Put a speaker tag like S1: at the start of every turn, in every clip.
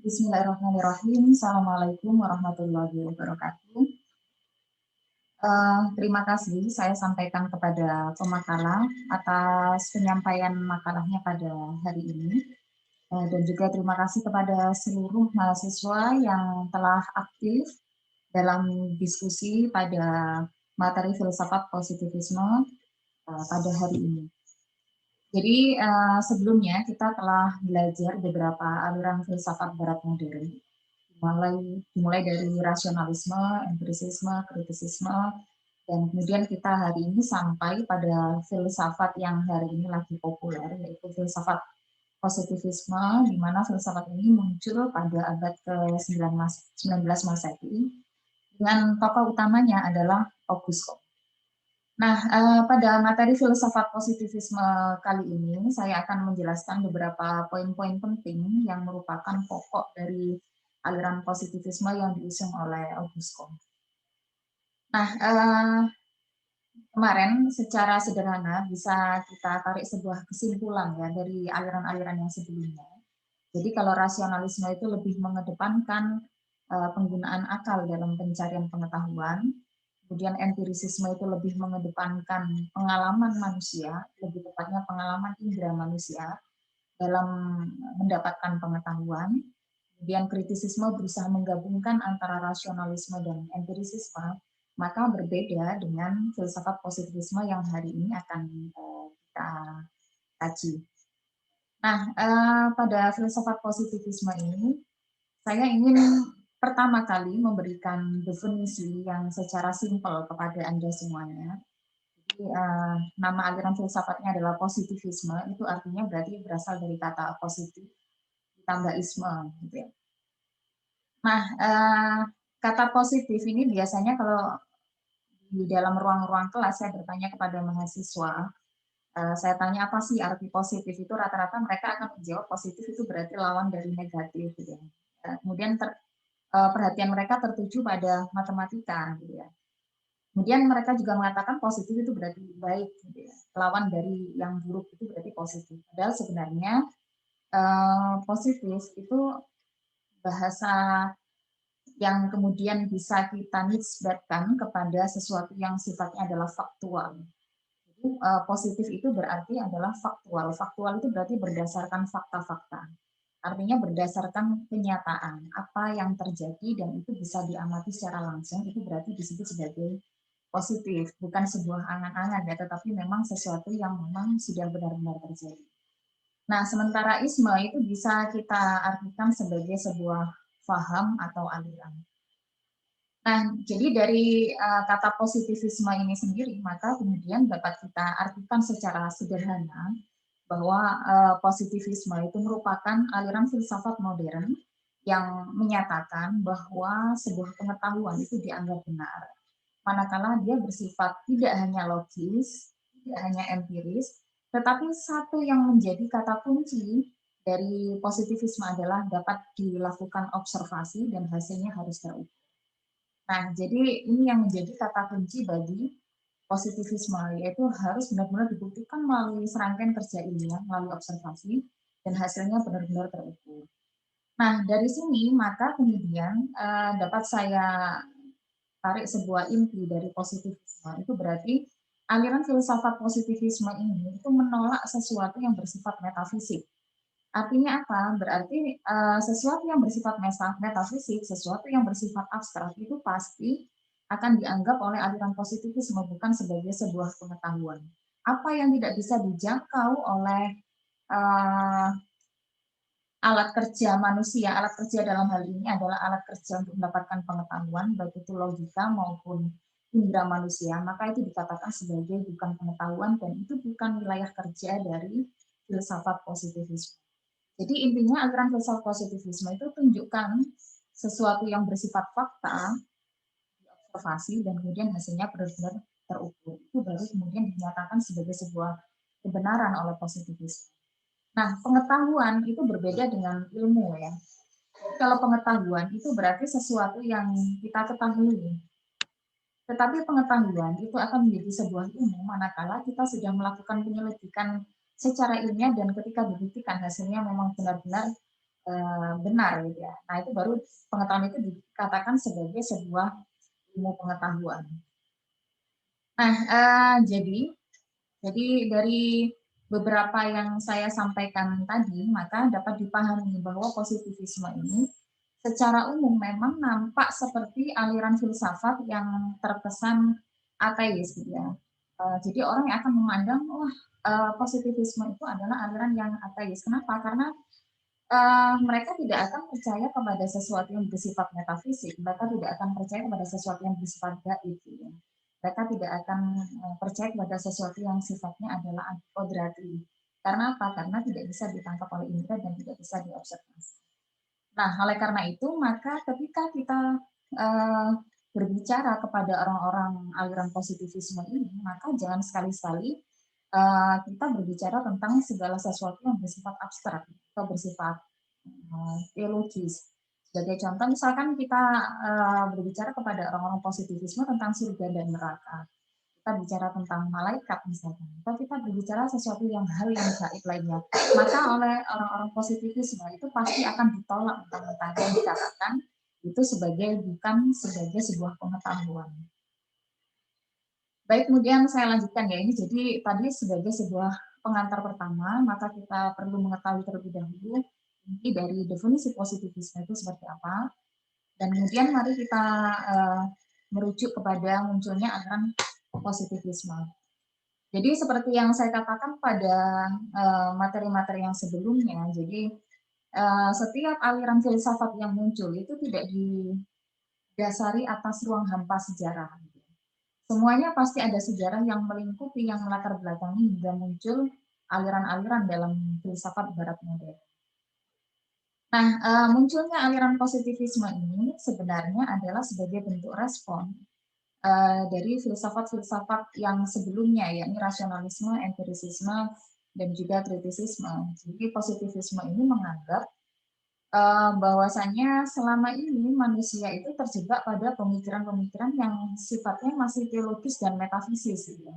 S1: Bismillahirrahmanirrahim. Assalamualaikum warahmatullahi wabarakatuh. Terima kasih saya sampaikan kepada pemakala atas penyampaian makalahnya pada hari ini. Dan juga terima kasih kepada seluruh mahasiswa yang telah aktif dalam diskusi pada materi filsafat positivisme pada hari ini. Jadi sebelumnya kita telah belajar beberapa aliran filsafat barat modern, dimulai dari rasionalisme, empirisisme, kritisisme, dan kemudian kita hari ini sampai pada filsafat yang hari ini lagi populer, yaitu filsafat positivisme, di mana filsafat ini muncul pada abad ke-19 Masehi, dengan tokoh utamanya adalah Auguste Comte. Nah, pada materi filsafat positivisme kali ini, saya akan menjelaskan beberapa poin-poin penting yang merupakan pokok dari aliran positivisme yang diusung oleh Auguste Comte. Nah, kemarin secara sederhana bisa kita tarik sebuah kesimpulan ya dari aliran-aliran yang sebelumnya. Jadi kalau rasionalisme itu lebih mengedepankan penggunaan akal dalam pencarian pengetahuan, kemudian empirisisme itu lebih mengedepankan pengalaman manusia, lebih tepatnya pengalaman indera manusia dalam mendapatkan pengetahuan. Kemudian kritisisme berusaha menggabungkan antara rasionalisme dan empirisisme, maka berbeda dengan filsafat positivisme yang hari ini akan kita kaji. Nah, pada filsafat positivisme ini, saya ingin pertama kali memberikan definisi yang secara simpel kepada Anda semuanya. Jadi, nama aliran filsafatnya adalah positivisme, itu artinya berarti berasal dari kata positif ditambah isme, gitu ya. Nah, kata positif ini biasanya kalau di dalam ruang-ruang kelas saya bertanya kepada mahasiswa, saya tanya apa sih arti positif, itu rata-rata mereka akan menjawab positif itu berarti lawan dari negatif, gitu ya. Kemudian perhatian mereka tertuju pada matematika, gitu ya. Kemudian mereka juga mengatakan positif itu berarti baik, gitu ya. Lawan dari yang buruk itu berarti positif. Padahal sebenarnya positif itu bahasa yang kemudian bisa kita nisbatkan kepada sesuatu yang sifatnya adalah faktual. Jadi positif itu berarti adalah faktual. Faktual itu berarti berdasarkan fakta-fakta. Artinya berdasarkan kenyataan, apa yang terjadi dan itu bisa diamati secara langsung, itu berarti disebut sebagai positif, bukan sebuah angan-angan ya, tetapi memang sesuatu yang memang sudah benar-benar terjadi. Nah, sementara isme itu bisa kita artikan sebagai sebuah faham atau aliran. Nah, jadi dari kata positivisme ini sendiri, maka kemudian dapat kita artikan secara sederhana bahwa positivisme itu merupakan aliran filsafat modern yang menyatakan bahwa sebuah pengetahuan itu dianggap benar, manakala dia bersifat tidak hanya logis, tidak hanya empiris, tetapi satu yang menjadi kata kunci dari positivisme adalah dapat dilakukan observasi dan hasilnya harus terukur. Nah, jadi ini yang menjadi kata kunci bagi positivisme, yaitu harus benar-benar dibuktikan melalui serangkaian kerja ilmiah, melalui observasi, dan hasilnya benar-benar terukur. Nah, dari sini maka kemudian dapat saya tarik sebuah inti dari positivisme. Itu berarti aliran filsafat positivisme ini itu menolak sesuatu yang bersifat metafisik. Artinya apa? Berarti sesuatu yang bersifat metafisik, sesuatu yang bersifat abstrak itu pasti akan dianggap oleh aliran positivisme bukan sebagai sebuah pengetahuan. Apa yang tidak bisa dijangkau oleh uh, alat kerja manusia, alat kerja dalam hal ini adalah alat kerja untuk mendapatkan pengetahuan, baik itu logika maupun indera manusia, maka itu dikatakan sebagai bukan pengetahuan dan itu bukan wilayah kerja dari filsafat positivisme. Jadi intinya aliran filsafat positivisme itu tunjukkan sesuatu yang bersifat fakta, diobservasi, dan kemudian hasilnya benar-benar terukur. Itu baru kemudian dinyatakan sebagai sebuah kebenaran oleh positivisme. Nah, pengetahuan itu berbeda dengan ilmu ya. Kalau pengetahuan itu berarti sesuatu yang kita ketahui. Tetapi pengetahuan itu akan menjadi sebuah ilmu manakala kita sudah melakukan penyelidikan secara ilmiah dan ketika dibuktikan hasilnya memang benar-benar benar gitu ya. Nah itu baru pengetahuan itu dikatakan sebagai sebuah ilmu pengetahuan. Nah jadi dari beberapa yang saya sampaikan tadi, maka dapat dipahami bahwa positivisme ini secara umum memang nampak seperti aliran filsafat yang terkesan ateis gitu ya. Jadi orang yang akan memandang, wah positivisme itu adalah aliran yang ateis. Kenapa? Karena mereka tidak akan percaya kepada sesuatu yang bersifat metafisik, mereka tidak akan percaya kepada sesuatu yang bersifat gaib. Gitu ya. Mereka tidak akan percaya kepada sesuatu yang sifatnya adalah kodrati. Karena apa? Karena tidak bisa ditangkap oleh indera dan tidak bisa diobservasi. Nah, oleh karena itu, maka ketika kita uh, berbicara kepada orang-orang aliran positivisme ini, maka jangan sekali-sekali kita berbicara tentang segala sesuatu yang bersifat abstrak atau bersifat teologis. Sebagai contoh, misalkan kita berbicara kepada orang-orang positivisme tentang surga dan neraka. Kita bicara tentang malaikat misalkan, atau kita berbicara sesuatu yang hal yang gaib lainnya, maka oleh orang-orang positivisme itu pasti akan ditolak mentah-mentah dan dikatakan itu bukan sebagai sebuah pengetahuan. Baik, kemudian saya lanjutkan ya, ini jadi tadi sebagai sebuah pengantar pertama, maka kita perlu mengetahui terlebih dahulu inti dari definisi positivisme itu seperti apa, dan kemudian mari kita merujuk kepada munculnya aliran positivisme. Jadi seperti yang saya katakan pada materi-materi yang sebelumnya, jadi setiap aliran filsafat yang muncul itu tidak didasari atas ruang hampa sejarah. Semuanya pasti ada sejarah yang melingkupi, yang melatar belakangi hingga muncul aliran-aliran dalam filsafat barat modern. Nah, munculnya aliran positivisme ini sebenarnya adalah sebagai bentuk respon dari filsafat-filsafat yang sebelumnya, yakni rasionalisme, empirisisme, dan juga kritisisme. Jadi positivisme ini menganggap bahwasanya selama ini manusia itu terjebak pada pemikiran-pemikiran yang sifatnya masih teologis dan metafisis. Gitu.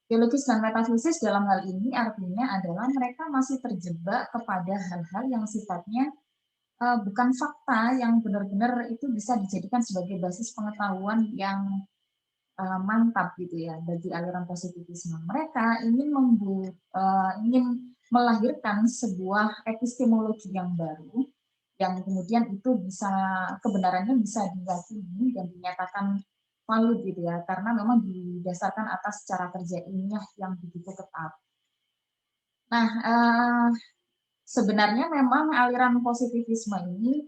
S1: Teologis dan metafisis dalam hal ini artinya adalah mereka masih terjebak kepada hal-hal yang sifatnya bukan fakta yang benar-benar itu bisa dijadikan sebagai basis pengetahuan yang mantap gitu ya bagi aliran positivisme. Mereka ingin melahirkan sebuah epistemologi yang baru yang kemudian itu bisa kebenarannya bisa diyakini dan dinyatakan valid gitu ya karena memang didasarkan atas cara kerja ilmiah yang begitu ketat. Nah, sebenarnya memang aliran positivisme ini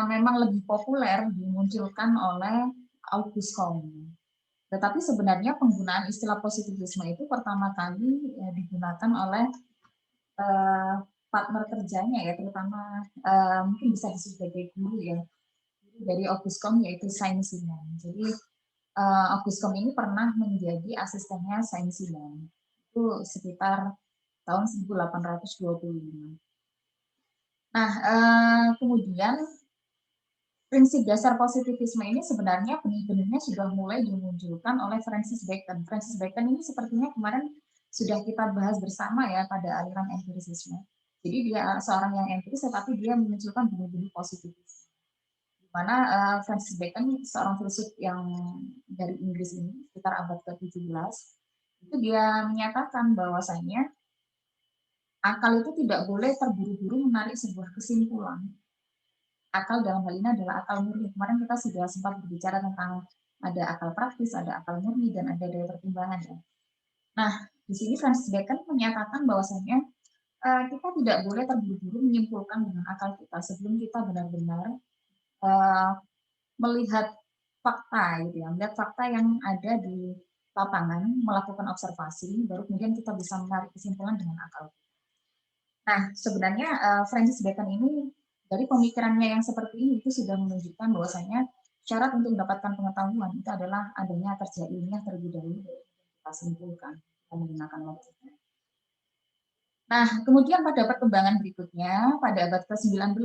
S1: memang lebih populer dimunculkan oleh Auguste Comte. Tetapi sebenarnya penggunaan istilah positivisme itu pertama kali digunakan oleh partner kerjanya ya, terutama mungkin bisa disebut sebagai guru ya, dari Auguste Comte yaitu Saint-Simon. Jadi Auguste Comte ini pernah menjadi asistennya Saint-Simon. Itu sekitar tahun 1825. Nah, kemudian prinsip dasar positivisme ini sebenarnya benih-benihnya sudah mulai dimunculkan oleh Francis Bacon. Francis Bacon ini sepertinya kemarin sudah kita bahas bersama ya pada aliran empirisisme. Jadi dia seorang yang empiris tetapi dia memunculkan benih-benih positivisme. Di mana Francis Bacon seorang filsuf yang dari Inggris ini sekitar abad ke-17 itu dia menyatakan bahwasanya akal itu tidak boleh terburu-buru menarik sebuah kesimpulan. Akal dalam hal ini adalah akal murni. Kemarin kita sudah sempat berbicara tentang ada akal praktis, ada akal murni, dan ada daya pertimbangan. Ya. Nah, di sini Francis Bacon menyatakan bahwasanya kita tidak boleh terburu-buru menyimpulkan dengan akal kita sebelum kita benar-benar melihat fakta, gitu ya, melihat fakta yang ada di lapangan, melakukan observasi, baru kemudian kita bisa menarik kesimpulan dengan akal. Nah, sebenarnya Francis Bacon ini dari pemikirannya yang seperti ini itu sudah menunjukkan bahwasanya syarat untuk mendapatkan pengetahuan itu adalah adanya kerja ilmiah terlebih dahulu kita simpulkan dan menggunakan logika. Nah, kemudian pada perkembangan berikutnya pada abad ke-19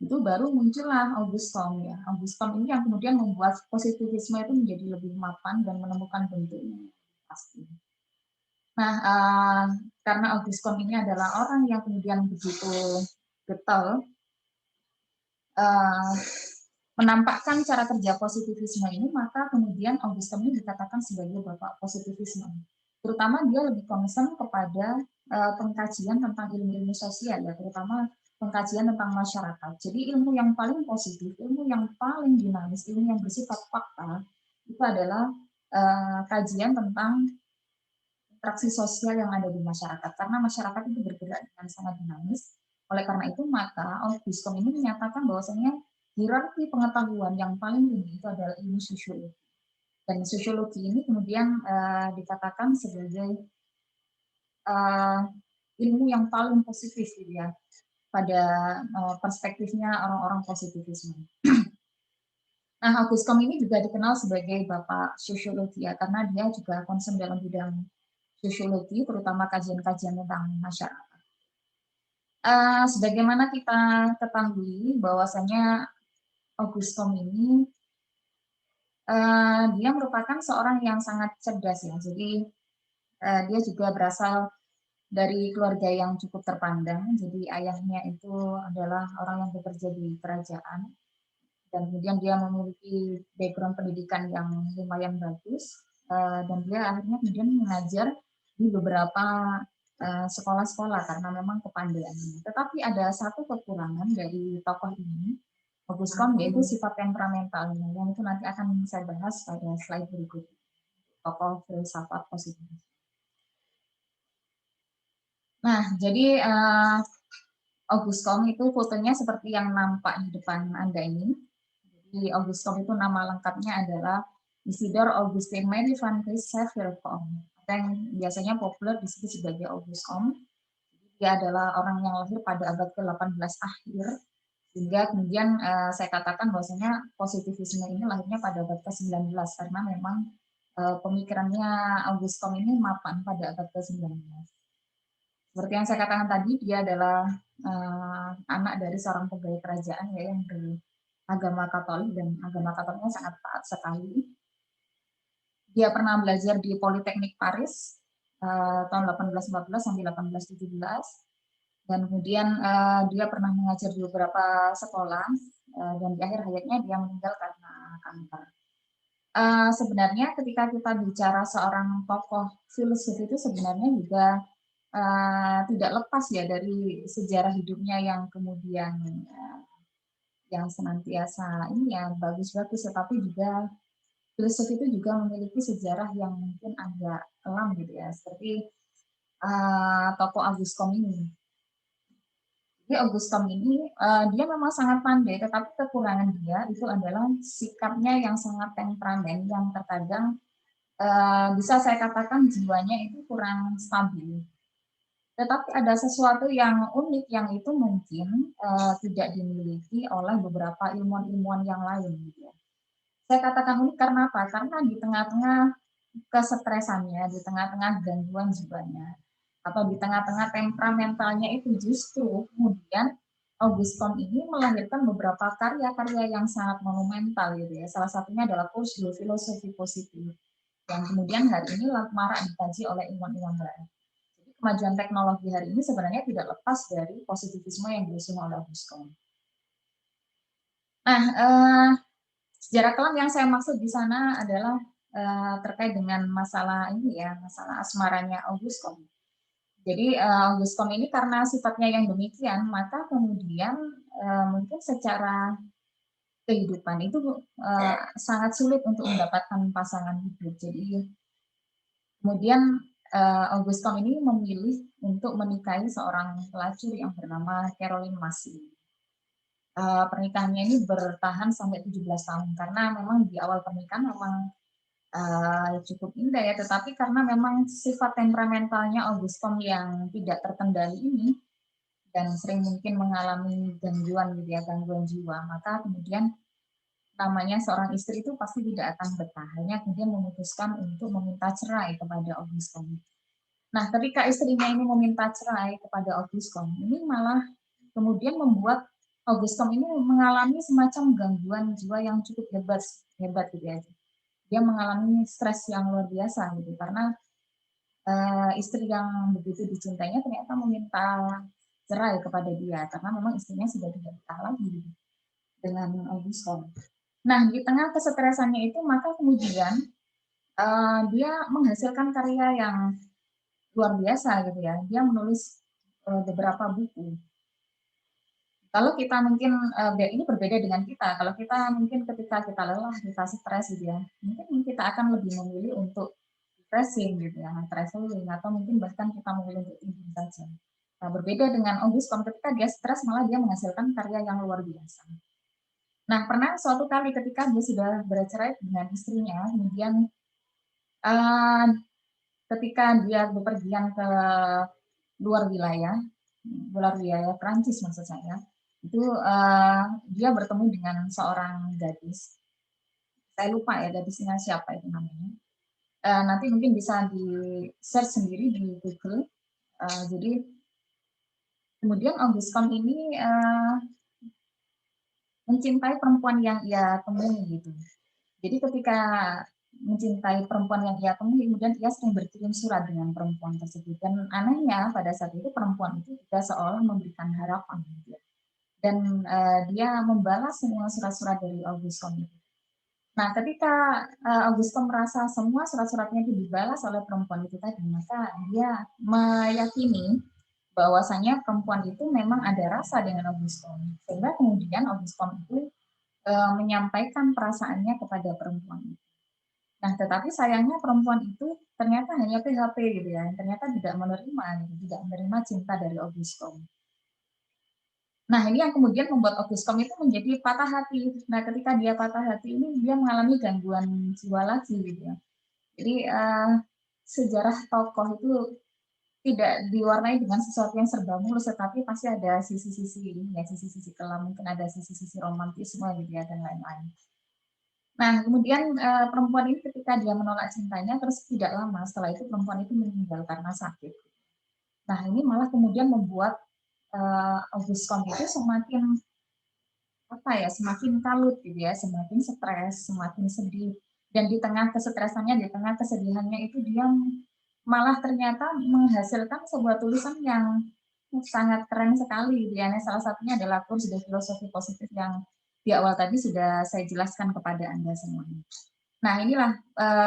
S1: itu baru muncullah Auguste Comte ya. Auguste Comte ini yang kemudian membuat positivisme itu menjadi lebih mapan dan menemukan bentuknya pasti. Nah, karena Auguscom ini adalah orang yang kemudian begitu getol uh, menampakkan cara kerja positivisme ini, maka kemudian Auguscom ini dikatakan sebagai bapak positivisme. Terutama dia lebih concern kepada pengkajian tentang ilmu-ilmu sosial, ya, terutama pengkajian tentang masyarakat. Jadi ilmu yang paling positif, ilmu yang paling dinamis, ilmu yang bersifat fakta, itu adalah kajian tentang interaksi sosial yang ada di masyarakat. Karena masyarakat itu bergerak dengan sangat dinamis. Oleh karena itu, maka Auguscom ini menyatakan bahwasanya hierarki pengetahuan yang paling tinggi itu adalah ilmu sosiologi. Dan sosiologi ini kemudian dikatakan sebagai ilmu yang paling positif, gitu ya, pada perspektifnya orang-orang positivisme. Nah, Auguscom ini juga dikenal sebagai bapak sosiologi, ya, karena dia juga concern dalam bidang sosiologi, terutama kajian-kajian tentang masyarakat. Sebagaimana kita ketahui bahwasanya Auguscom ini dia merupakan seorang yang sangat cerdas, ya. Jadi dia juga berasal dari keluarga yang cukup terpandang. Jadi ayahnya itu adalah orang yang bekerja di kerajaan dan kemudian dia memiliki background pendidikan yang lumayan bagus dan dia akhirnya kemudian mengajar di beberapa sekolah-sekolah karena memang kepandaiannya. Tetapi ada satu kekurangan dari tokoh ini, Auguscom, yaitu sifat temperamentalnya, yang itu nanti akan saya bahas pada slide berikutnya. Tokoh filsafat positif. Nah, jadi Auguscom itu fotonya seperti yang nampak di depan Anda ini. Jadi Auguscom itu nama lengkapnya adalah Isidor Augustin Marie van Xavier yang biasanya populer disebut sebagai Auguscom. Dia adalah orang yang lahir pada abad ke-18 akhir, sehingga kemudian saya katakan bahwasanya positivisme ini lahirnya pada abad ke-19 karena memang pemikirannya Auguscom ini mapan pada abad ke-19. Seperti yang saya katakan tadi, dia adalah anak dari seorang pegawai kerajaan, ya, yang beragama Katolik, dan agama Katoliknya sangat taat sekali. Dia pernah belajar di Politeknik Paris tahun 1814 sampai 1817, dan kemudian dia pernah mengajar di beberapa sekolah dan di akhir hayatnya dia meninggal karena kanker. Sebenarnya ketika kita bicara seorang tokoh filsuf itu sebenarnya juga tidak lepas, ya, dari sejarah hidupnya yang kemudian yang senantiasa ini ya bagus-bagus, tetapi juga filsuf itu juga memiliki sejarah yang mungkin agak kelam, gitu ya, seperti tokoh Auguscom ini. Jadi Auguscom ini dia memang sangat pandai, tetapi kekurangan dia itu adalah sikapnya yang sangat temperamen, yang terkadang bisa saya katakan jiwanya itu kurang stabil. Tetapi ada sesuatu yang unik yang itu mungkin tidak dimiliki oleh beberapa ilmuwan-ilmuwan yang lain, gitu ya. Saya katakan unik karena apa? Karena di tengah-tengah kesetresannya, di tengah-tengah gangguan jiwanya, atau di tengah-tengah temperamentalnya itu justru kemudian Auguscom ini melahirkan beberapa karya-karya yang sangat monumental, gitu ya. Salah satunya adalah Kursul Filosofi Positif yang kemudian hari ini marak dikaji oleh ilmuwan-ilmuwan barat. Jadi kemajuan teknologi hari ini sebenarnya tidak lepas dari positivisme yang diusung oleh Auguscom. Nah, sejarah kelam yang saya maksud di sana adalah terkait dengan masalah ini, ya, masalah asmaranya Auguscom. Jadi Auguscom ini karena sifatnya yang demikian, maka kemudian mungkin secara kehidupan itu sangat sulit untuk mendapatkan pasangan hidup. Jadi kemudian Auguscom ini memilih untuk menikahi seorang pelacur yang bernama Caroline Massey. Pernikahannya ini bertahan sampai 17 tahun karena memang di awal pernikahan memang cukup indah, ya, tetapi karena memang sifat temperamentalnya Auguscom yang tidak terkendali ini dan sering mungkin mengalami gangguan, gitu ya, gangguan jiwa, maka kemudian namanya seorang istri itu pasti tidak akan betah. Hanya kemudian memutuskan untuk meminta cerai kepada Auguscom. Nah, ketika istrinya ini meminta cerai kepada Auguscom, ini malah kemudian membuat Auguscom ini mengalami semacam gangguan jiwa yang cukup hebat, gitu ya. Dia mengalami stres yang luar biasa, gitu, karena istri yang begitu dicintainya ternyata meminta cerai kepada dia karena memang istrinya sudah tidak betah lagi dengan Augustus. Nah, di tengah kesetresannya itu maka kemudian dia menghasilkan karya yang luar biasa gitu ya. Dia menulis beberapa buku. Kalau kita mungkin ini berbeda dengan kita. Kalau kita mungkin ketika kita lelah, kita stres gitu ya, mungkin kita akan lebih memilih untuk refreshing gitu ya, traveling atau mungkin bahkan kita memilih untuk tidur saja. Nah, berbeda dengan Augustus ketika dia stres malah dia menghasilkan karya yang luar biasa. Nah, pernah suatu kali ketika dia sudah bercerai dengan istrinya, kemudian uh, ketika dia bepergian ke luar wilayah Prancis maksud saya, itu dia bertemu dengan seorang gadis. Saya lupa ya gadisnya siapa itu namanya. Nanti mungkin bisa di search sendiri di Google. Jadi kemudian Augustus ini mencintai perempuan yang ia temui gitu. Jadi ketika mencintai perempuan yang ia temui, kemudian ia sering berkirim surat dengan perempuan tersebut. Dan anehnya pada saat itu perempuan itu juga seolah memberikan harapan. Gitu. Dan dia membalas semua surat-surat dari Augustus itu. Nah, ketika Augustus merasa semua surat-suratnya itu dibalas oleh perempuan itu tadi, maka dia meyakini bahwasanya perempuan itu memang ada rasa dengan Augustus. Sehingga kemudian Augustus itu menyampaikan perasaannya kepada perempuan itu. Nah, tetapi sayangnya perempuan itu ternyata hanya PHP gitu ya, ternyata tidak menerima, gitu, tidak menerima cinta dari Augustus. Nah, ini yang kemudian membuat Augustus itu menjadi patah hati. Nah, ketika dia patah hati ini, dia mengalami gangguan jiwa lagi gitu ya. Jadi sejarah tokoh itu tidak diwarnai dengan sesuatu yang serba mulus, tetapi pasti ada sisi-sisi ini ya, sisi-sisi kelam, mungkin ada sisi-sisi romantisme gitu ya, dan lain-lain. Nah, kemudian perempuan ini ketika dia menolak cintanya, terus tidak lama setelah itu perempuan itu meninggal karena sakit. Nah, ini malah kemudian membuat Augustus itu semakin kalut gitu ya, semakin stres, semakin sedih. Dan di tengah kesetresannya, di tengah kesedihannya itu dia malah ternyata menghasilkan sebuah tulisan yang sangat keren sekali. Ya, salah satunya adalah kurs de filosofi positif yang di awal tadi sudah saya jelaskan kepada Anda semuanya. Nah, inilah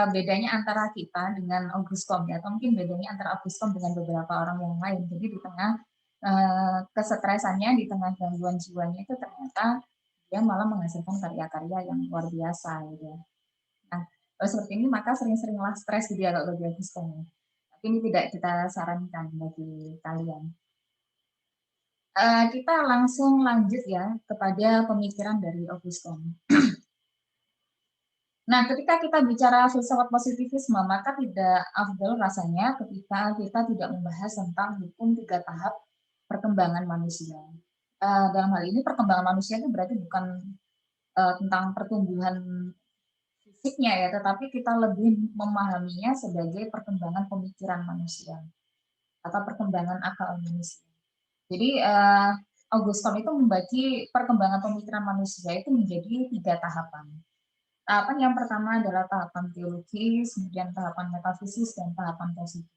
S1: bedanya antara kita dengan Augustus ya, atau mungkin bedanya antara Augustus dengan beberapa orang yang lain. Jadi di tengah kesetresannya, di tengah gangguan jiwanya itu ternyata dia malah menghasilkan karya-karya yang luar biasa gitu ya. Nah, kalau seperti ini maka sering-seringlah stres gitu ya kalau bagi Augustus. Tapi ini tidak kita sarankan bagi kalian. Kita langsung lanjut ya kepada pemikiran dari Augustus. Nah, ketika kita bicara filsafat positivisme, maka tidak afdol rasanya ketika kita tidak membahas tentang hukum 3 tahap perkembangan manusia. Dalam hal ini perkembangan manusia itu berarti bukan tentang pertumbuhan fisiknya ya, tetapi kita lebih memahaminya sebagai perkembangan pemikiran manusia atau perkembangan akal manusia. Jadi Augustus itu membagi perkembangan pemikiran manusia itu menjadi 3 tahapan. Tahapan yang pertama adalah tahapan teologis, kemudian tahapan metafisis, dan tahapan positif.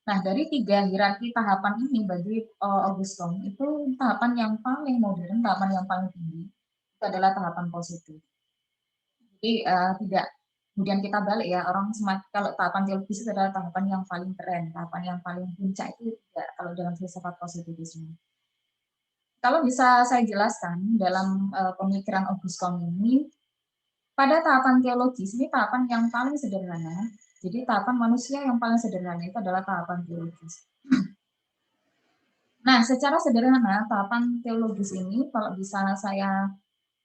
S1: Nah, dari 3 hierarki tahapan ini bagi Augustus itu tahapan yang paling modern, tahapan yang paling tinggi, itu adalah tahapan positif. Jadi tidak kemudian kita balik ya, orang kalau tahapan teologis itu adalah tahapan yang paling keren, tahapan yang paling puncak itu tidak kalau dalam filsafat positivisme. Kalau bisa saya jelaskan dalam pemikiran Augustus ini, pada tahapan teologis ini tahapan yang paling sederhana. Jadi tahapan manusia yang paling sederhana itu adalah tahapan teologis. Nah, secara sederhana tahapan teologis ini kalau bisa saya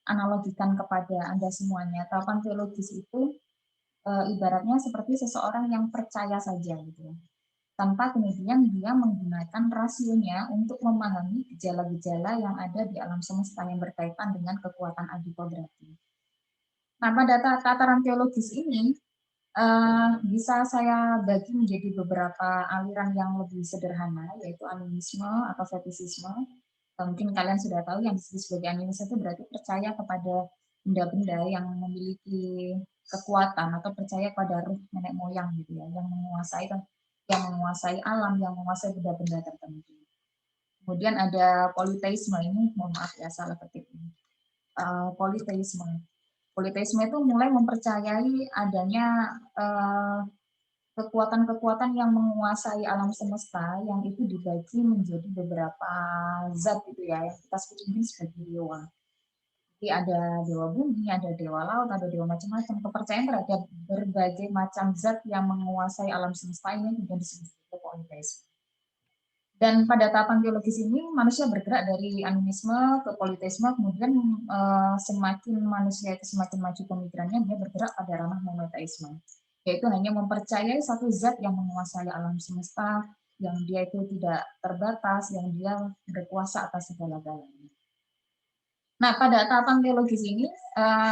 S1: analogikan kepada Anda semuanya, tahapan teologis itu ibaratnya seperti seseorang yang percaya saja gitu ya. Tanpa kemudian dia menggunakan rasionya untuk memahami gejala-gejala yang ada di alam semesta yang berkaitan dengan kekuatan adikodrati. Nah, pada tataran teologis ini bisa saya bagi menjadi beberapa aliran yang lebih sederhana, yaitu animisme atau fetisisme. Mungkin kalian sudah tahu yang disebut sebagai animisme itu berarti percaya kepada benda-benda yang memiliki kekuatan atau percaya pada ruh nenek moyang gitu ya, yang menguasai yang menguasai alam, yang menguasai benda-benda tertentu. Kemudian ada politeisme, ini mohon maaf ya salah ketik ini. Politeisme. Politeisme itu mulai mempercayai adanya kekuatan-kekuatan yang menguasai alam semesta yang itu dibagi menjadi beberapa zat gitu ya, yang kita sebut ini sebagai dewa. Jadi ada dewa bumi, ada dewa laut, ada dewa macam-macam. Kepercayaan terhadap berbagai macam zat yang menguasai alam semesta ini kemudian disebut sebagai politeisme. Dan pada tahapan teologis ini manusia bergerak dari animisme ke politeisme, kemudian semakin manusia itu semakin maju pemikirannya, dia bergerak pada ranah monoteisme, yaitu hanya mempercayai satu zat yang menguasai alam semesta, yang dia itu tidak terbatas, yang dia berkuasa atas segala-galanya. Nah, pada tahapan teologis ini,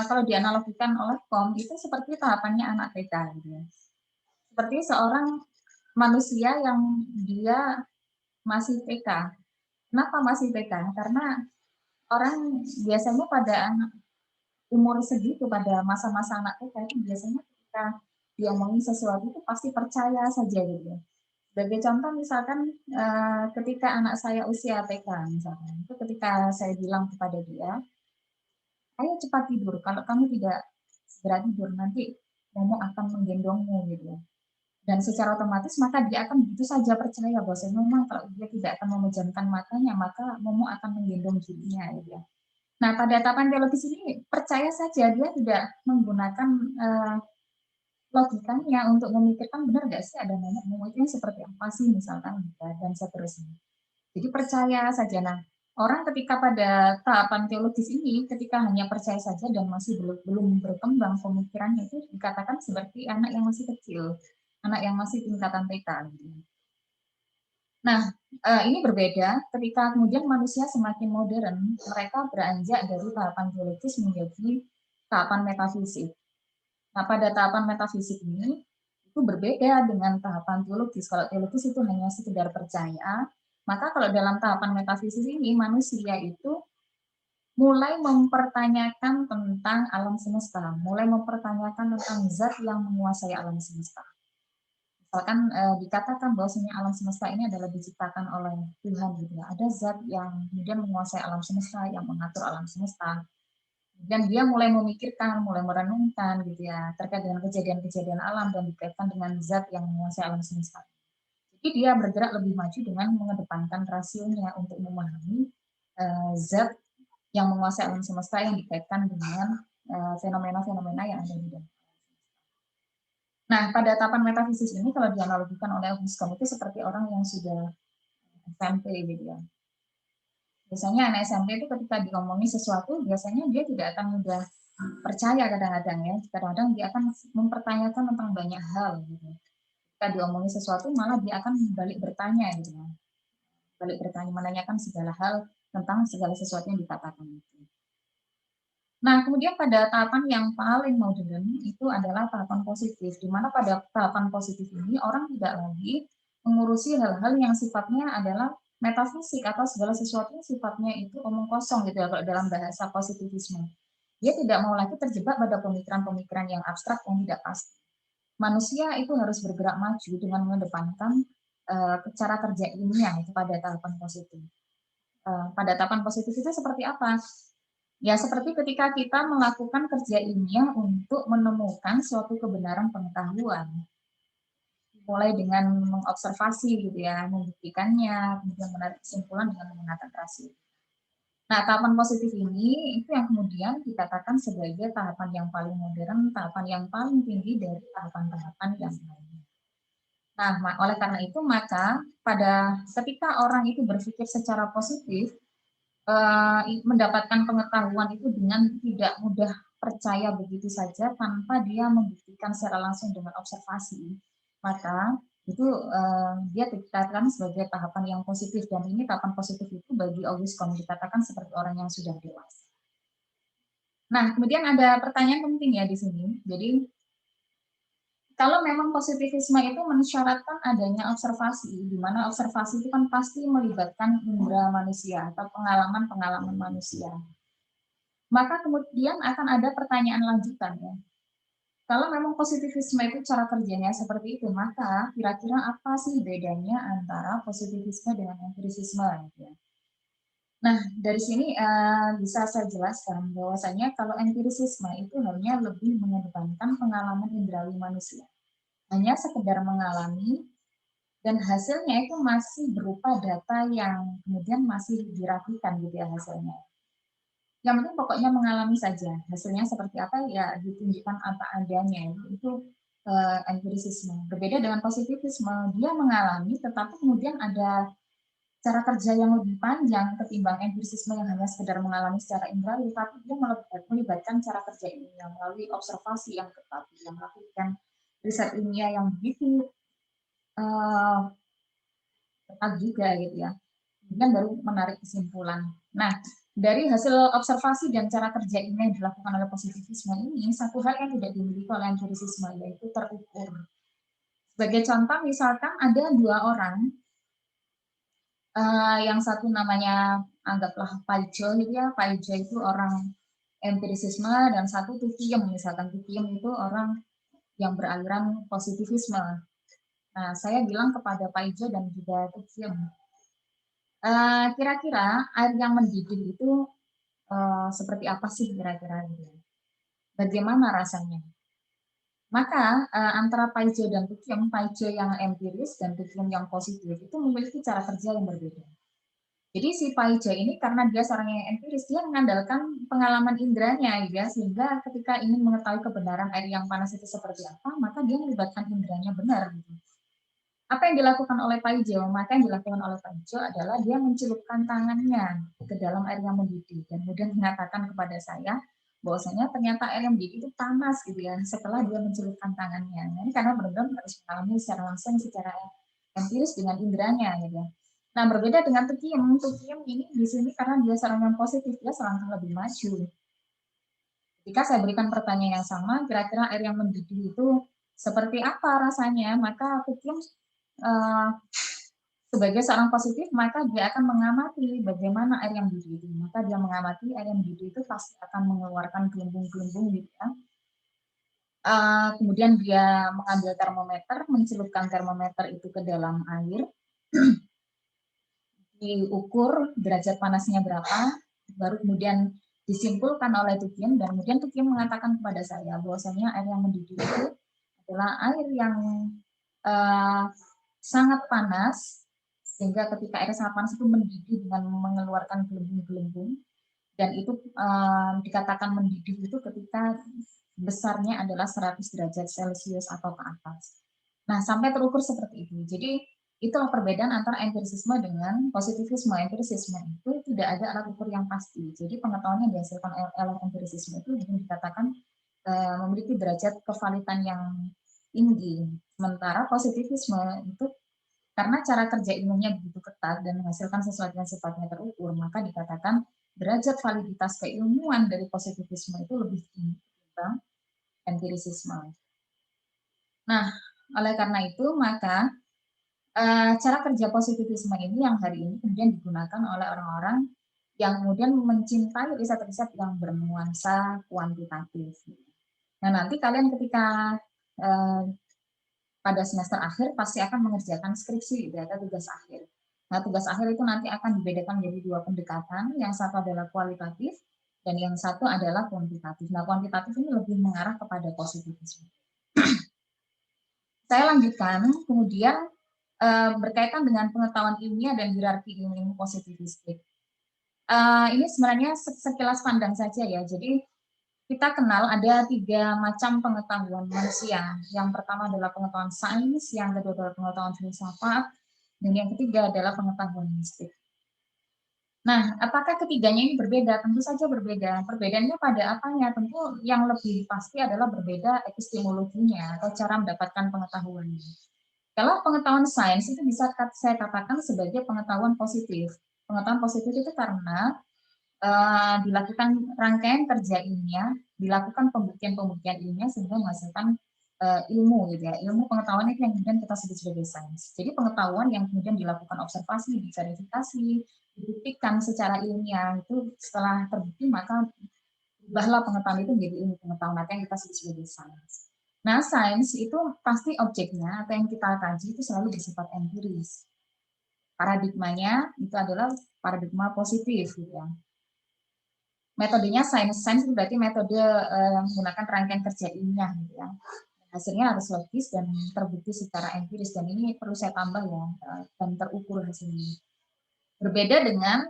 S1: kalau dianalogikan oleh Kom, itu seperti tahapannya anak TK, gitu ya. Seperti seorang manusia yang dia masih TK. Kenapa masih TK? Karena orang biasanya pada anak umur segitu, pada masa-masa anak TK itu biasanya ketika diomongin sesuatu itu pasti percaya saja gitu. Sebagai contoh misalkan ketika anak saya usia TK misalkan, itu ketika saya bilang kepada dia, ayo cepat tidur, kalau kamu tidak segera tidur nanti Momo akan menggendongmu gitu ya. Dan secara otomatis maka dia akan begitu saja percaya bahwa memang kalau dia tidak akan memejamkan matanya maka Momo akan menggendong dirinya gitu ya. Nah pada tahapan teologis ini percaya saja, dia tidak menggunakan logikanya untuk memikirkan benar nggak sih ada nenek Momo itu seperti apa sih misalkan dan seterusnya. Jadi percaya saja. Nah, orang ketika pada tahapan teologis ini, ketika hanya percaya saja dan masih belum berkembang pemikirannya itu dikatakan seperti anak yang masih kecil, anak yang masih tingkatan TK. Nah, ini berbeda ketika kemudian manusia semakin modern, mereka beranjak dari tahapan teologis menjadi tahapan metafisik. Nah, pada tahapan metafisik ini itu berbeda dengan tahapan teologis. Kalau teologis itu hanya sekedar percaya, maka kalau dalam tahapan metafisik ini manusia itu mulai mempertanyakan tentang alam semesta, mulai mempertanyakan tentang zat yang menguasai alam semesta. Misalkan dikatakan bahwasanya alam semesta ini adalah diciptakan oleh Tuhan gitu ya. Ada zat yang kemudian menguasai alam semesta, yang mengatur alam semesta. Dan dia mulai memikirkan, mulai merenungkan gitu ya, terkait dengan kejadian-kejadian alam dan dikaitkan dengan zat yang menguasai alam semesta. Jadi dia bergerak lebih maju dengan mengedepankan rasionya untuk memahami zat yang menguasai alam semesta yang dikaitkan dengan fenomena-fenomena yang ada di dalam. Nah, pada tahapan metafisis ini kalau dianalogikan oleh Augustin itu seperti orang yang sudah SMP gitu ya. Biasanya anak SMP itu ketika diomongin sesuatu, biasanya dia tidak akan mudah percaya kadang-kadang ya. Kadang-kadang dia akan mempertanyakan tentang banyak hal gitu. Ketika diomongin sesuatu, malah dia akan balik bertanya gitu. Balik bertanya, menanyakan segala hal tentang segala sesuatu yang dikatakan itu. Nah, kemudian pada tahapan yang paling modern itu adalah tahapan positif, di mana pada tahapan positif ini orang tidak lagi mengurusi hal-hal yang sifatnya adalah metafisik atau segala sesuatu yang sifatnya itu omong kosong gitu ya kalau dalam bahasa positivisme. Dia tidak mau lagi terjebak pada pemikiran-pemikiran yang abstrak yang tidak pasti. Manusia itu harus bergerak maju dengan mengedepankan cara kerja ilmiah itu pada tahapan positif. Pada tahapan positif itu seperti apa? Ya, seperti ketika kita melakukan kerja ilmiah untuk menemukan suatu kebenaran pengetahuan. Mulai dengan mengobservasi gitu ya, membuktikannya, kemudian menarik kesimpulan dengan menggunakan rasio. Nah, tahapan positif ini itu yang kemudian dikatakan sebagai tahapan yang paling modern, tahapan yang paling tinggi dari tahapan-tahapan yang lainnya. Nah, oleh karena itu maka pada ketika orang itu berpikir secara positif, mendapatkan pengetahuan itu dengan tidak mudah percaya begitu saja tanpa dia membuktikan secara langsung dengan observasi, maka itu dia dikatakan sebagai tahapan yang positif, dan ini tahapan positif itu bagi Augustin dikatakan seperti orang yang sudah dewasa. Nah, kemudian ada pertanyaan penting ya di sini. Jadi kalau memang positivisme itu mensyaratkan adanya observasi, di mana observasi itu kan pasti melibatkan indera manusia atau pengalaman-pengalaman manusia. Maka kemudian akan ada pertanyaan lanjutan ya. Kalau memang positivisme itu cara kerjanya seperti itu, maka kira-kira apa sih bedanya antara positivisme dengan empirisisme gitu ya. Nah, dari sini bisa saya jelaskan bahwasanya kalau empirisisme itu hanya lebih mengedepankan pengalaman indrawi manusia. Hanya sekedar mengalami dan hasilnya itu masih berupa data yang kemudian masih dirapikan gitu ya hasilnya. Yang penting pokoknya mengalami saja, hasilnya seperti apa ya ditunjukkan apa adanya, itu empirisisme. Berbeda dengan positivisme, dia mengalami tetapi kemudian ada cara kerja yang lebih panjang ketimbang empirisisme yang hanya sekedar mengalami secara indrawi, tapi dia melibatkan cara kerja ilmiah melalui observasi yang ketat, yang melakukan riset ilmiah yang begitu ketat juga gitu ya. Kemudian baru menarik kesimpulan. Nah, dari hasil observasi dan cara kerja ini yang dilakukan oleh positivisme ini, satu hal yang tidak dimiliki oleh empirisisme, yaitu terukur. Sebagai contoh, misalkan ada dua orang, yang satu namanya anggaplah Paijo gitu ya, Paijo itu orang empirisisme, dan satu Tukiem, misalkan Tukiem itu orang yang beraliran positivisme. Nah, saya bilang kepada Paijo dan juga Tukiem, kira-kira air yang mendidih itu seperti apa sih kira-kira gitu. Bagaimana rasanya? Maka antara Paijo dan Tukiem, Paijo yang empiris dan Tukiem yang positif itu memiliki cara kerja yang berbeda. Jadi si Paijo ini karena dia seorang yang empiris, dia mengandalkan pengalaman indranya ya, sehingga ketika ingin mengetahui kebenaran air yang panas itu seperti apa, maka dia melibatkan indranya benar gitu. Apa yang dilakukan oleh Paijo? Maka yang dilakukan oleh Paijo adalah dia mencelupkan tangannya ke dalam air yang mendidih dan kemudian mengatakan kepada saya bahwasanya ternyata air yang mendidih itu panas gitu ya setelah dia mencelupkan tangannya. Nah, ini karena benar-benar harus mengalami secara langsung secara empiris dengan indranya gitu ya. Nah, berbeda dengan Tukiem. Tukiem ini di sini karena dia seorang yang positif, dia selangkah lebih maju. Jika saya berikan pertanyaan yang sama, kira-kira air yang mendidih itu seperti apa rasanya, maka Tukiem sebagai seorang positif, maka dia akan mengamati bagaimana air yang mendidih itu. Maka dia mengamati air yang mendidih itu pasti akan mengeluarkan gelembung-gelembung gitu ya. Kemudian dia mengambil termometer, mencelupkan termometer itu ke dalam air, diukur derajat panasnya berapa, baru kemudian disimpulkan oleh Tukiem, dan kemudian Tukiem mengatakan kepada saya bahwasanya air yang mendidih itu adalah air yang sangat panas, sehingga ketika air sangat panas itu mendidih dengan mengeluarkan gelembung-gelembung, dan itu dikatakan mendidih itu ketika besarnya adalah 100 derajat Celcius atau ke atas. Nah, sampai terukur seperti itu. Jadi, itulah perbedaan antara empirisisme dengan positivisme. Empirisisme itu tidak ada alat ukur yang pasti. Jadi, pengetahuan yang dihasilkan oleh empirisisme itu dikatakan memiliki derajat kevalitan yang tinggi. Sementara positivisme itu karena cara kerja ilmunya begitu ketat dan menghasilkan sesuatu yang sifatnya terukur, maka dikatakan derajat validitas keilmuan dari positivisme itu lebih tinggi ketimbang empirisisme. Nah, oleh karena itu, maka cara kerja positivisme ini yang hari ini kemudian digunakan oleh orang-orang yang kemudian mencintai riset-riset yang bernuansa kuantitatif. Nah, nanti kalian ketika pada semester akhir pasti akan mengerjakan skripsi, data tugas akhir. Nah, tugas akhir itu nanti akan dibedakan menjadi dua pendekatan, yang satu adalah kualitatif, dan yang satu adalah kuantitatif. Nah, kuantitatif ini lebih mengarah kepada positivisme. Saya lanjutkan, kemudian berkaitan dengan pengetahuan ilmiah dan hierarki ilmu positivistik. Ini sebenarnya sekilas pandang saja ya, jadi kita kenal ada 3 macam pengetahuan manusia. Yang pertama adalah pengetahuan sains, yang kedua adalah pengetahuan filsafat, dan yang ketiga adalah pengetahuan mistik. Nah, apakah ketiganya ini berbeda? Tentu saja berbeda. Perbedaannya pada apanya? Tentu yang lebih pasti adalah berbeda epistemologinya atau cara mendapatkan pengetahuannya. Kalau pengetahuan sains itu bisa saya katakan sebagai pengetahuan positif. Pengetahuan positif itu karena dilakukan rangkaian kerja ilmiah, dilakukan pembuktian-pembuktian ilmiah sehingga menghasilkan ilmu gitu ya. Ilmu pengetahuan itu yang kemudian kita sebut sebagai sains. Jadi pengetahuan yang kemudian dilakukan observasi, diverifikasi, dibuktikan secara ilmiah itu setelah terbukti maka ubahlah pengetahuan itu menjadi ilmu pengetahuan yang kita sebut sebagai sains. Nah, sains itu pasti objeknya atau yang kita kaji itu selalu bersifat empiris. Paradigmanya itu adalah paradigma positif gitu ya. Metodenya sains itu berarti metode yang menggunakan rangkaian kerja ilmiah gitu ya. Hasilnya harus logis dan terbukti secara empiris, dan ini perlu saya tambah ya, dan terukur hasilnya. Berbeda dengan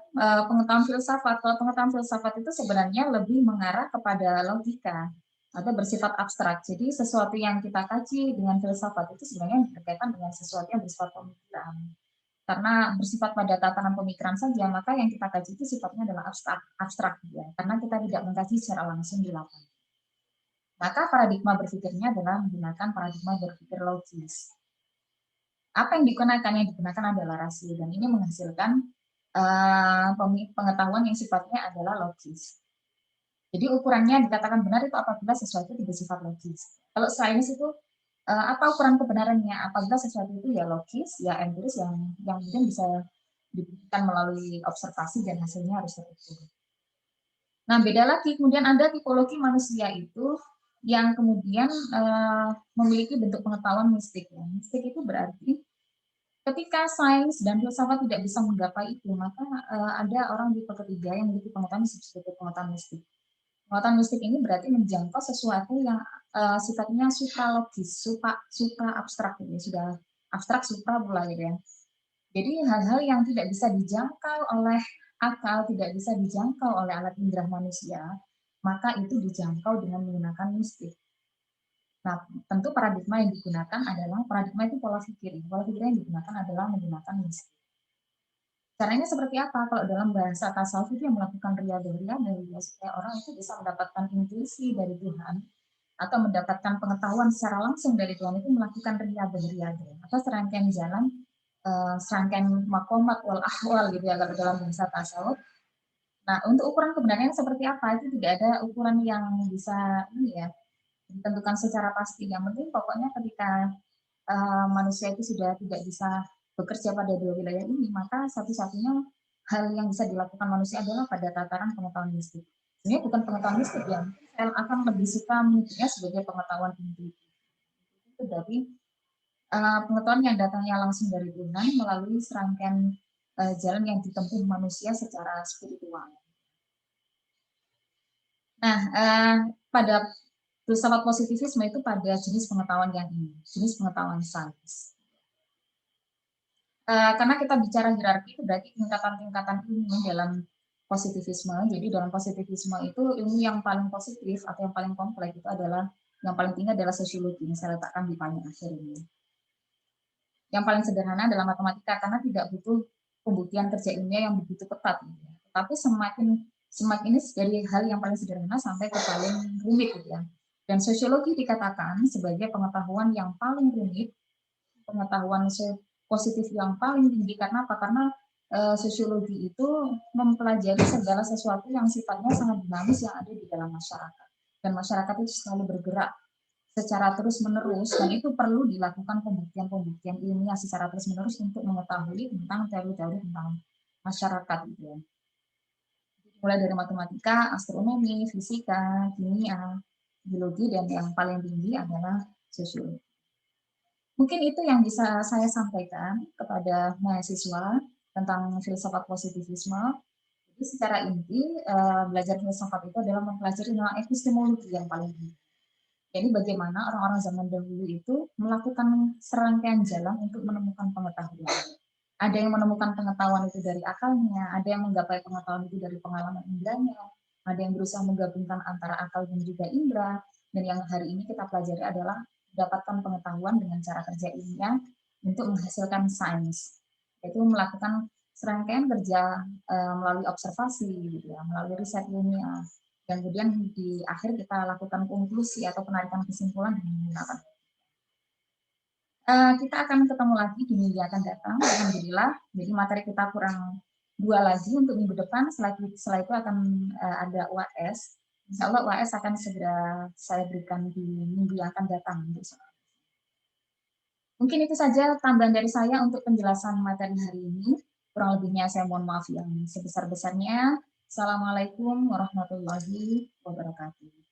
S1: pengetahuan filsafat. Kalau pengetahuan filsafat itu sebenarnya lebih mengarah kepada logika atau bersifat abstrak. Jadi sesuatu yang kita kaji dengan filsafat itu sebenarnya berkaitan dengan sesuatu yang bersifat pemikiran. Karena bersifat pada tatanan pemikiran saja, maka yang kita kaji itu sifatnya adalah abstrak ya. Karena kita tidak mengkaji secara langsung di lapangan. Maka paradigma berpikirnya adalah menggunakan paradigma berpikir logis. Apa yang digunakan? Yang digunakan adalah rasio, dan ini menghasilkan pengetahuan yang sifatnya adalah logis. Jadi ukurannya dikatakan benar itu apabila sesuatu itu bersifat logis. Kalau sains itu apa ukuran kebenarannya? Apabila sesuatu itu ya logis, ya empiris, yang mungkin bisa dibuktikan melalui observasi dan hasilnya harus terukur. Nah, beda lagi kemudian ada tipologi manusia itu yang kemudian memiliki bentuk pengetahuan mistik. Ya. Mistik itu berarti ketika sains dan filsafat tidak bisa menggapai itu, maka ada orang tipe ketiga yang memiliki pengetahuan seperti pengetahuan mistik. Pengetahuan mistik ini berarti menjangkau sesuatu yang sifatnya supralogis, supra abstrak, gitu ya. Sudah abstrak supra pula gitu ya. Jadi hal-hal yang tidak bisa dijangkau oleh akal, tidak bisa dijangkau oleh alat indera manusia, maka itu dijangkau dengan menggunakan mistik. Nah, tentu paradigma yang digunakan adalah paradigma itu pola pikir. Pola pikir yang digunakan adalah menggunakan mistik. Caranya seperti apa? Kalau dalam bahasa tasawuf itu yang melakukan riyadhah supaya orang itu bisa mendapatkan intuisi dari Tuhan atau mendapatkan pengetahuan secara langsung dari Tuhan, itu melakukan riyadhah atau serangkaian jalan, serangkaian makomat wal ahwal gitu ya kalau dalam bahasa tasawuf. Nah, untuk ukuran kebenaran seperti apa itu tidak ada ukuran yang bisa ini ya ditentukan secara pasti. Yang penting pokoknya ketika manusia itu sudah tidak bisa bekerja pada dua wilayah ini, maka satu-satunya hal yang bisa dilakukan manusia adalah pada tataran pengetahuan mistik. Sebenarnya bukan pengetahuan mistik ya, saya akan lebih suka menyebutnya sebagai pengetahuan intuitif. Itu dari pengetahuan yang datangnya langsung dari Tuhan melalui serangkaian jalan yang ditempuh manusia secara spiritual. Nah, pada filsafat positivisme itu pada jenis pengetahuan yang ini, jenis pengetahuan sains. Karena kita bicara hierarki itu berarti tingkatan-tingkatan ilmu dalam positivisme. Jadi dalam positivisme itu ilmu yang paling positif atau yang paling kompleks itu adalah yang paling tinggi adalah sosiologi. Ini saya letakkan di paling akhir ini. Yang paling sederhana adalah matematika karena tidak butuh pembuktian kerja ilmiah yang begitu ketat. Tapi semakin ini dari hal yang paling sederhana sampai ke paling rumit gitu ya. Dan sosiologi dikatakan sebagai pengetahuan yang paling rumit, pengetahuan positif yang paling tinggi. Karena apa? Karena sosiologi itu mempelajari segala sesuatu yang sifatnya sangat dinamis yang ada di dalam masyarakat. Dan masyarakat itu selalu bergerak secara terus-menerus, dan itu perlu dilakukan pembuktian-pembuktian ilmiah secara terus-menerus untuk mengetahui tentang teori-teori tentang masyarakat gitu ya. Mulai dari matematika, astronomi, fisika, kimia, biologi, dan yang paling tinggi adalah sosiologi. Mungkin itu yang bisa saya sampaikan kepada mahasiswa tentang filsafat positivisme. Jadi secara inti, belajar filsafat itu adalah mempelajari tentang epistemologi yang paling tinggi. Jadi bagaimana orang-orang zaman dahulu itu melakukan serangkaian jalan untuk menemukan pengetahuan. Ada yang menemukan pengetahuan itu dari akalnya, ada yang menggapai pengetahuan itu dari pengalaman indranya, ada yang berusaha menggabungkan antara akal dan juga indera, dan yang hari ini kita pelajari adalah mendapatkan pengetahuan dengan cara kerja ilmiah untuk menghasilkan sains, yaitu melakukan serangkaian kerja melalui observasi, gitu ya, melalui riset ilmiah. Dan kemudian di akhir kita lakukan konklusi atau penarikan kesimpulan dengan menggunakan. Kita akan ketemu lagi di minggu akan datang, alhamdulillah. Jadi materi kita kurang 2 lagi untuk minggu depan. Setelah itu akan ada UAS. Insya Allah UAS akan segera saya berikan di minggu yang akan datang. Mungkin itu saja tambahan dari saya untuk penjelasan materi hari ini. Kurang lebihnya saya mohon maaf yang sebesar-besarnya. Assalamualaikum warahmatullahi wabarakatuh.